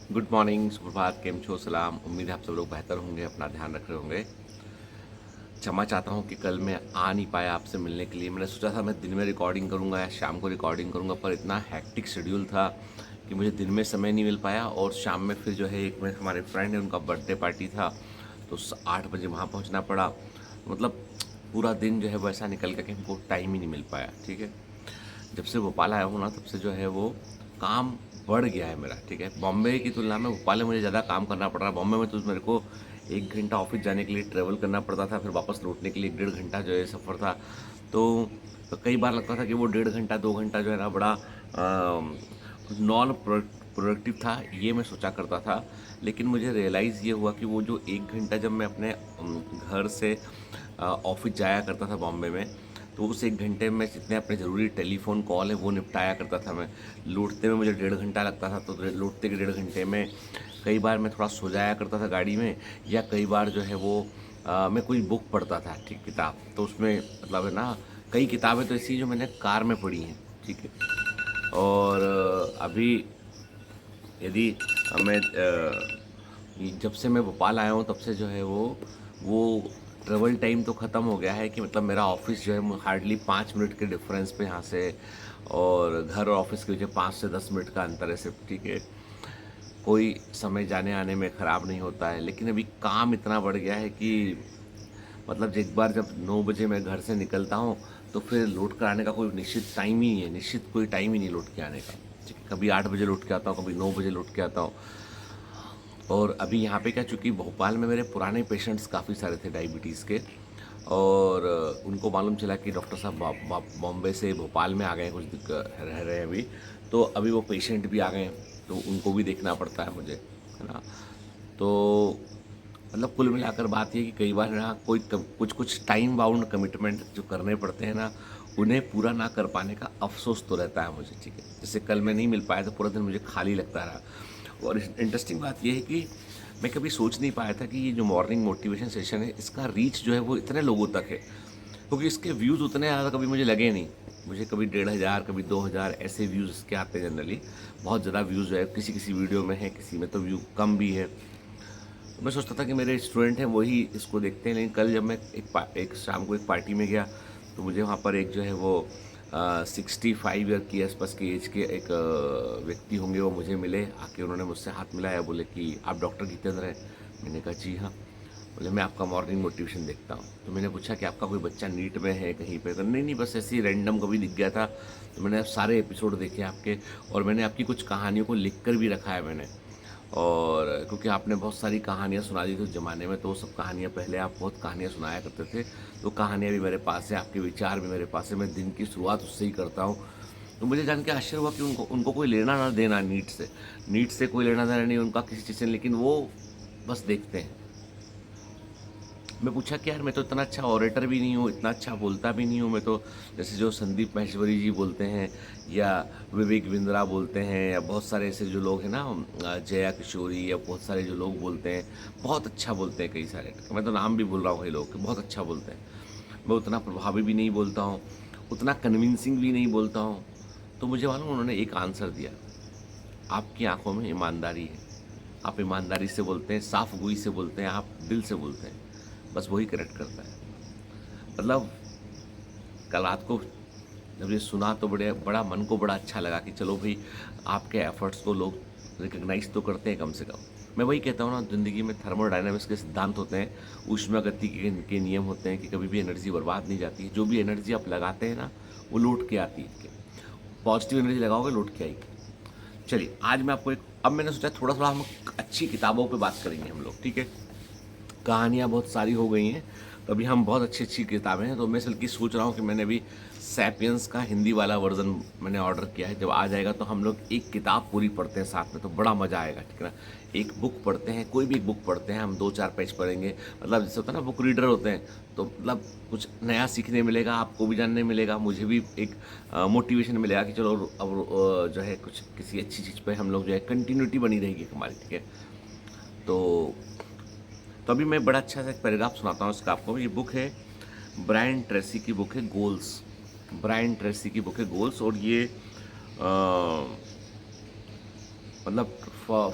Good morning, सुप्रभात, केम छो, सलाम। उम्मीद है आप सब लोग बेहतर होंगे, अपना ध्यान रख रहे होंगे। क्षमा चाहता हूँ कि कल मैं आ नहीं पाया आपसे मिलने के लिए। मैंने सोचा था मैं दिन में रिकॉर्डिंग करूँगा या शाम को रिकॉर्डिंग करूँगा, पर इतना हैक्टिक शेड्यूल था कि मुझे दिन में समय नहीं मिल पाया। और शाम में फिर जो है एक में हमारे फ्रेंड है, उनका बर्थडे पार्टी था, तो 8 बजे वहाँ पहुँचना पड़ा। मतलब पूरा दिन जो है वैसा निकल गया कि हमको टाइम ही नहीं मिल पाया। ठीक है, जब से भोपाल आया हूँ ना, तब से जो है वो काम बढ़ गया है मेरा। ठीक है, बॉम्बे की तुलना में भोपाल में मुझे ज़्यादा काम करना पड़ रहा है। बॉम्बे में तो मेरे को 1 घंटा ऑफिस जाने के लिए ट्रेवल करना पड़ता था, फिर वापस लौटने के लिए 1.5 घंटा जो है सफ़र था। तो कई बार लगता था कि वो 1.5 घंटा 2 घंटा जो है ना बड़ा नॉन प्रोडक्टिव था, ये मैं सोचा करता था। लेकिन मुझे रियलाइज़ ये हुआ कि वो जो 1 घंटा जब मैं अपने घर से ऑफिस जाया करता था बॉम्बे में, तो उस 1 घंटे में जितने अपने ज़रूरी टेलीफोन कॉल है वो निपटाया करता था मैं। लौटते में मुझे 1.5 घंटा लगता था, तो लौटते के 1.5 घंटे में कई बार मैं थोड़ा सो जाया करता था गाड़ी में, या कई बार जो है वो मैं कोई बुक पढ़ता था, ठीक, किताब। तो उसमें मतलब है ना, कई किताबें तो ऐसी जो मैंने कार में पढ़ी हैं। ठीक है, और अभी यदि मैं जब से मैं भोपाल आया हूँ तब से जो है वो ट्रेवल टाइम तो ख़त्म हो गया है कि मतलब मेरा ऑफिस जो है हार्डली 5 मिनट के डिफरेंस पे यहाँ से, और घर और ऑफिस के बीच 5 से 10 मिनट का अंतर है सिर्फ। ठीक है, कोई समय जाने आने में ख़राब नहीं होता है। लेकिन अभी काम इतना बढ़ गया है कि मतलब एक बार जब 9 बजे मैं घर से निकलता हूँ, तो फिर लौट कर आने का कोई निश्चित टाइम ही नहीं है, निश्चित कोई टाइम ही नहीं लौट के आने का। ठीक है, कभी 8 बजे लौट के आता हूँ, कभी 9 बजे लौट के आता हूँ। और अभी यहाँ पे क्या, चूँकि भोपाल में मेरे पुराने पेशेंट्स काफ़ी सारे थे डायबिटीज़ के, और उनको मालूम चला कि डॉक्टर साहब बॉम्बे से भोपाल में आ गए हैं, कुछ रह रहे हैं अभी। तो अभी वो पेशेंट भी आ गए हैं, तो उनको भी देखना पड़ता है मुझे, है ना। तो मतलब कुल मिलाकर बात ये कि कई बार ना कुछ कुछ टाइम बाउंड कमिटमेंट जो करने पड़ते हैं ना, उन्हें पूरा ना कर पाने का अफसोस तो रहता है मुझे। ठीक है, जैसे कल मैं नहीं मिल पाया तो पूरा दिन मुझे खाली लगता रहा। और इंटरेस्टिंग बात यह है कि मैं कभी सोच नहीं पाया था कि ये जो मॉर्निंग मोटिवेशन सेशन है, इसका रीच जो है वो इतने लोगों तक है, क्योंकि इसके व्यूज़ उतने ज़्यादा कभी मुझे लगे नहीं। मुझे कभी 1,500, कभी 2,000 ऐसे व्यूज़ इसके आते हैं जनरली। बहुत ज़्यादा व्यूज़ है, किसी किसी वीडियो में है, किसी में तो व्यू कम भी है। तो मैं सोचता था कि मेरे स्टूडेंट हैं वही इसको देखते हैं, लेकिन कल जब मैं एक शाम को एक पार्टी में गया, तो मुझे वहाँ पर एक जो है वो 65 ईयर की आसपास की एज के एक व्यक्ति होंगे, वो मुझे मिले। आके उन्होंने मुझसे हाथ मिलाया, बोले कि आप डॉक्टर जितेंद्र हैं। मैंने कहा जी हाँ। बोले मैं आपका मॉर्निंग मोटिवेशन देखता हूँ। तो मैंने पूछा कि आपका कोई बच्चा नीट में है कहीं पे? तो नहीं नहीं, बस ऐसे ही रैंडम कभी दिख गया था। तो मैंने सारे एपिसोड देखे आपके, और मैंने आपकी कुछ कहानियों को लिख कर भी रखा है मैंने। और क्योंकि आपने बहुत सारी कहानियाँ सुना दी थी उस ज़माने में, तो वो सब कहानियाँ, पहले आप बहुत कहानियाँ सुनाया करते थे, तो कहानियाँ भी मेरे पास है, आपके विचार भी मेरे पास है। मैं दिन की शुरुआत उससे ही करता हूँ। तो मुझे जान के आश्चर्य हुआ कि उनको उनको कोई लेना ना देना नीट से कोई लेना देना नहीं उनका किसी चीज़ से, लेकिन वो बस देखते हैं। मैं पूछा कि यार, मैं तो इतना अच्छा ऑरेटर भी नहीं हूँ, इतना अच्छा बोलता भी नहीं हूँ मैं तो। जैसे जो संदीप माहेश्वरी जी बोलते हैं, या विवेक बिंद्रा बोलते हैं, या बहुत सारे ऐसे जो लोग हैं ना, जया किशोरी, या बहुत सारे जो लोग बोलते हैं, बहुत अच्छा बोलते हैं कई सारे। मैं तो नाम भी भूल रहा हूँ कई लोग के, बहुत अच्छा बोलते हैं। मैं उतना प्रभावी भी नहीं बोलता हूँ, उतना कन्विंसिंग भी नहीं बोलता हूँ। तो मुझे मालूम, उन्होंने एक आंसर दिया, आपकी आंखों में ईमानदारी है, आप ईमानदारी से बोलते हैं, साफ गोई से बोलते हैं, आप दिल से बोलते हैं, बस वही करेक्ट करता है। मतलब कल रात को जब ये सुना तो बड़ा मन को बड़ा अच्छा लगा कि चलो भाई, आपके एफर्ट्स को लोग रिकग्नाइज तो करते हैं कम से कम। मैं वही कहता हूँ ना, ज़िंदगी में थर्मोडायनामिक्स के सिद्धांत होते हैं, ऊष्मा गति के नियम होते हैं कि कभी भी एनर्जी बर्बाद नहीं जाती है। जो भी एनर्जी आप लगाते हैं ना, वो लौट के आती है। पॉजिटिव एनर्जी लगाओगे, लौट के आएगी। चलिए, आज मैं आपको एक, अब मैंने सोचा थोड़ा थोड़ा हम अच्छी किताबों पे बात करेंगे हम लोग। ठीक है, कहानियाँ बहुत सारी हो गई हैं, तो अभी हम बहुत अच्छी अच्छी किताबें हैं। तो मैं बल्कि सोच रहा हूँ कि मैंने अभी सैपियंस का हिंदी वाला वर्जन मैंने ऑर्डर किया है। जब आ जाएगा तो हम लोग एक किताब पूरी पढ़ते हैं साथ में, तो बड़ा मज़ा आएगा। ठीक है ना, एक बुक पढ़ते हैं, कोई भी एक बुक पढ़ते हैं, हम 2-4 पेज पढ़ेंगे। मतलब जैसे होता है ना, बुक रीडर होते हैं, तो मतलब कुछ नया सीखने मिलेगा, आपको भी जानने मिलेगा, मुझे भी एक मोटिवेशन मिलेगा कि चलो अब जो है कुछ किसी अच्छी चीज़ पे हम लोग जो है कंटिन्यूटी बनी रहेगी हमारी। ठीक है, तो अभी मैं बड़ा अच्छा सा एक पैराग्राफ सुनाता हूँ इसका आपको। ये बुक है, ब्रायन ट्रेसी की बुक है गोल्स। ब्रायन ट्रेसी की बुक है गोल्स, और ये मतलब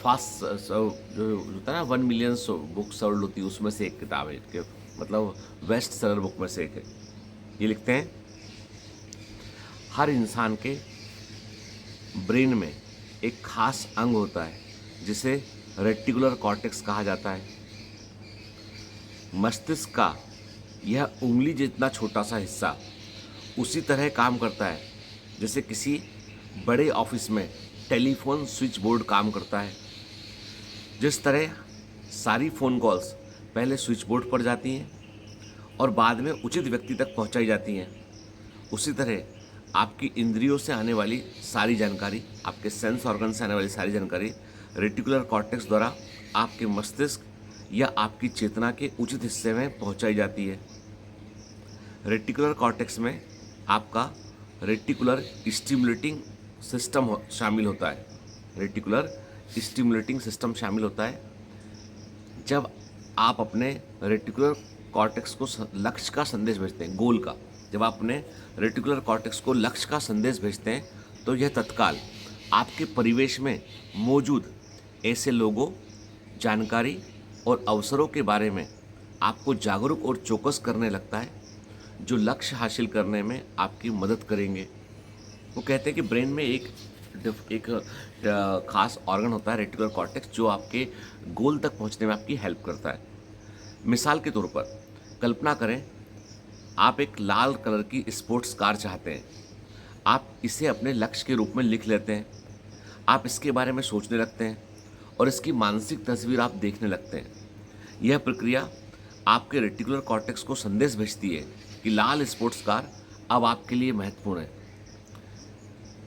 फास्ट जो होता है ना 1 मिलियन बुक सोल्ड होती है उसमें से एक किताब है कि मतलब बेस्ट सेलर बुक में से एक है। ये लिखते हैं हर इंसान के ब्रेन में एक खास अंग होता है जिसे रेटिकुलर कॉर्टेक्स कहा जाता है। मस्तिष्क का यह उंगली जितना छोटा सा हिस्सा उसी तरह काम करता है जैसे किसी बड़े ऑफिस में टेलीफोन स्विच बोर्ड काम करता है। जिस तरह सारी फ़ोन कॉल्स पहले स्विच बोर्ड पर जाती हैं और बाद में उचित व्यक्ति तक पहुंचाई जाती हैं, उसी तरह आपकी इंद्रियों से आने वाली सारी जानकारी, आपके सेंस ऑर्गन से आने वाली सारी जानकारी रेटिकुलर कॉर्टेक्स द्वारा आपके मस्तिष्क या आपकी चेतना के उचित हिस्से में पहुंचाई जाती है। रेटिकुलर कॉर्टेक्स में आपका रेटिकुलर स्टिमुलेटिंग सिस्टम शामिल होता है। रेटिकुलर स्टिमुलेटिंग सिस्टम शामिल होता है। जब आप अपने रेटिकुलर कॉर्टेक्स को लक्ष्य का संदेश भेजते हैं, गोल का, जब आप अपने रेटिकुलर कॉर्टेक्स को लक्ष्य का संदेश भेजते हैं तो यह तत्काल आपके परिवेश में मौजूद ऐसे लोगों, जानकारी और अवसरों के बारे में आपको जागरूक और चौकस करने लगता है जो लक्ष्य हासिल करने में आपकी मदद करेंगे। वो कहते हैं कि ब्रेन में एक खास ऑर्गन होता है रेटिकुलर कॉर्टेक्स जो आपके गोल तक पहुंचने में आपकी हेल्प करता है। मिसाल के तौर पर कल्पना करें आप एक लाल कलर की स्पोर्ट्स कार चाहते हैं। आप इसे अपने लक्ष्य के रूप में लिख लेते हैं। आप इसके बारे में सोचने लगते हैं और इसकी मानसिक तस्वीर आप देखने लगते हैं। यह प्रक्रिया आपके रेटिकुलर कॉर्टेक्स को संदेश भेजती है कि लाल स्पोर्ट्स कार अब आपके लिए महत्वपूर्ण है।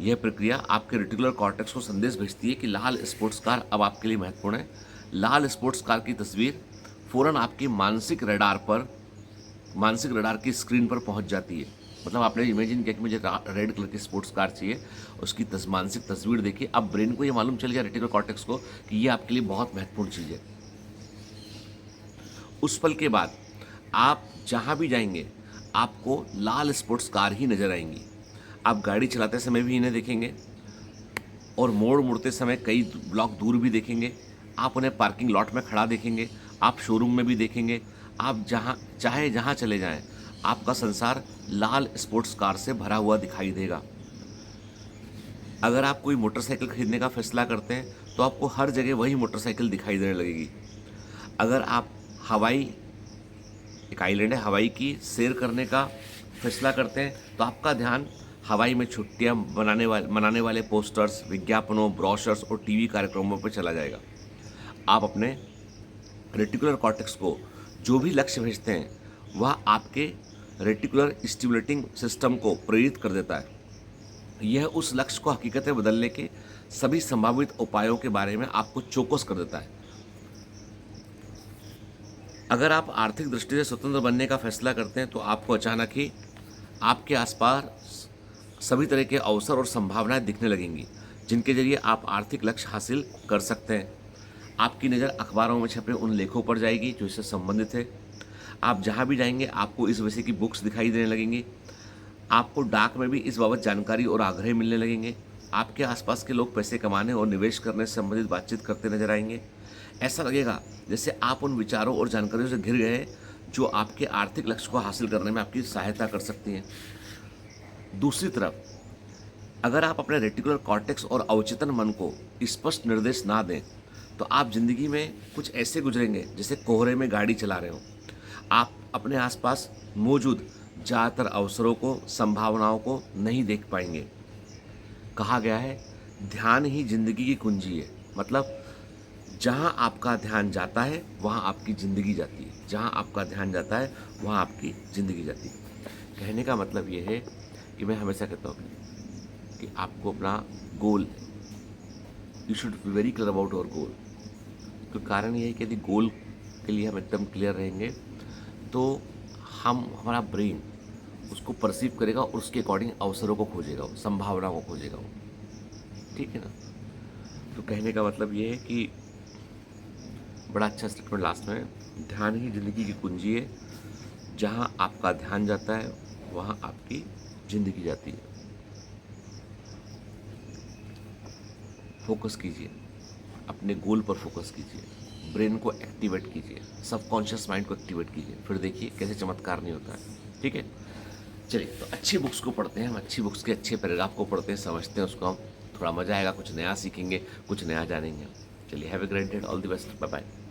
यह प्रक्रिया आपके रेटिकुलर कॉर्टेक्स को संदेश भेजती है कि लाल स्पोर्ट्स कार अब आपके लिए महत्वपूर्ण है। लाल स्पोर्ट्स कार की तस्वीर फ़ौरन आपकी मानसिक रडार की स्क्रीन पर पहुंच जाती है। मतलब आपने इमेजिन किया कि मुझे रेड कलर की स्पोर्ट्स कार चाहिए, उसकी मानसिक तस्वीर देखी, अब ब्रेन को ये मालूम चल गया रेटिकुलर कॉर्टेक्स को कि ये आपके लिए बहुत महत्वपूर्ण चीज़ है। उस पल के बाद आप जहाँ भी जाएंगे आपको लाल स्पोर्ट्स कार ही नज़र आएंगी। आप गाड़ी चलाते समय भी इन्हें देखेंगे और मोड़ मुड़ते समय कई ब्लॉक दूर भी देखेंगे। आप उन्हें पार्किंग लॉट में खड़ा देखेंगे, आप शोरूम में भी देखेंगे। आप जहाँ चले जाएं आपका संसार लाल स्पोर्ट्स कार से भरा हुआ दिखाई देगा। अगर आप कोई मोटरसाइकिल खरीदने का फैसला करते हैं तो आपको हर जगह वही मोटरसाइकिल दिखाई देने लगेगी। अगर आप एक आइलैंड है हवाई की सैर करने का फैसला करते हैं तो आपका ध्यान हवाई में छुट्टियां मनाने वाले पोस्टर्स, विज्ञापनों, ब्रोशर्स और टीवी कार्यक्रमों पर चला जाएगा। आप अपने रेटिकुलर कॉर्टेक्स को जो भी लक्ष्य भेजते हैं वह आपके रेटिकुलर स्टिमुलेटिंग सिस्टम को प्रेरित कर देता है। यह उस लक्ष्य को हकीकत में बदलने के सभी संभावित उपायों के बारे में आपको चौकस कर देता है। अगर आप आर्थिक दृष्टि से स्वतंत्र बनने का फैसला करते हैं तो आपको अचानक ही आपके आसपास सभी तरह के अवसर और संभावनाएं दिखने लगेंगी जिनके जरिए आप आर्थिक लक्ष्य हासिल कर सकते हैं। आपकी नज़र अखबारों में छपे उन लेखों पर जाएगी जो इससे संबंधित है। आप जहां भी जाएंगे आपको इस विषय की बुक्स दिखाई देने लगेंगी। आपको डाक में भी इस बाबत जानकारी और आग्रह मिलने लगेंगे। आपके आसपास के लोग पैसे कमाने और निवेश करने से संबंधित बातचीत करते नजर आएंगे। ऐसा लगेगा जैसे आप उन विचारों और जानकारियों से घिर गए हैं जो आपके आर्थिक लक्ष्य को हासिल करने में आपकी सहायता कर सकती हैं। दूसरी तरफ अगर आप अपने रेटिकुलर कॉर्टेक्स और अवचेतन मन को स्पष्ट निर्देश ना दें तो आप जिंदगी में कुछ ऐसे गुजरेंगे जैसे कोहरे में गाड़ी चला रहे हो। आप अपने आसपास मौजूद ज़्यादातर अवसरों को, संभावनाओं को नहीं देख पाएंगे। कहा गया है ध्यान ही जिंदगी की कुंजी है। मतलब जहाँ आपका ध्यान जाता है वहाँ आपकी ज़िंदगी जाती है। जहाँ आपका ध्यान जाता है वहाँ आपकी ज़िंदगी जाती है। कहने का मतलब ये है कि मैं हमेशा कहता हूँ कि आपको अपना goal, you should be very clear about your goal. तो कारण ये है कि यदि गोल के लिए हम एकदम क्लियर रहेंगे तो हमारा ब्रेन उसको परसीव करेगा और उसके अकॉर्डिंग अवसरों को खोजेगा, संभावना को खोजेगा वो। ठीक है ना। तो कहने का मतलब ये है कि बड़ा अच्छा स्टेटमेंट लास्ट में, ध्यान ही जिंदगी की कुंजी है। जहाँ आपका ध्यान जाता है वहाँ आपकी जिंदगी जाती है। फोकस कीजिए। अपने गोल पर फोकस कीजिए, ब्रेन को एक्टिवेट कीजिए, सबकॉन्शियस माइंड को एक्टिवेट कीजिए, फिर देखिए कैसे चमत्कार नहीं होता है। ठीक है, चलिए तो अच्छी बुक्स को पढ़ते हैं हम, अच्छी बुक्स के अच्छे पैराग्राफ को पढ़ते हैं, समझते हैं उसको हम, थोड़ा मज़ा आएगा, कुछ नया सीखेंगे, कुछ नया जानेंगे। चलिए, have a great day, all the best, bye bye.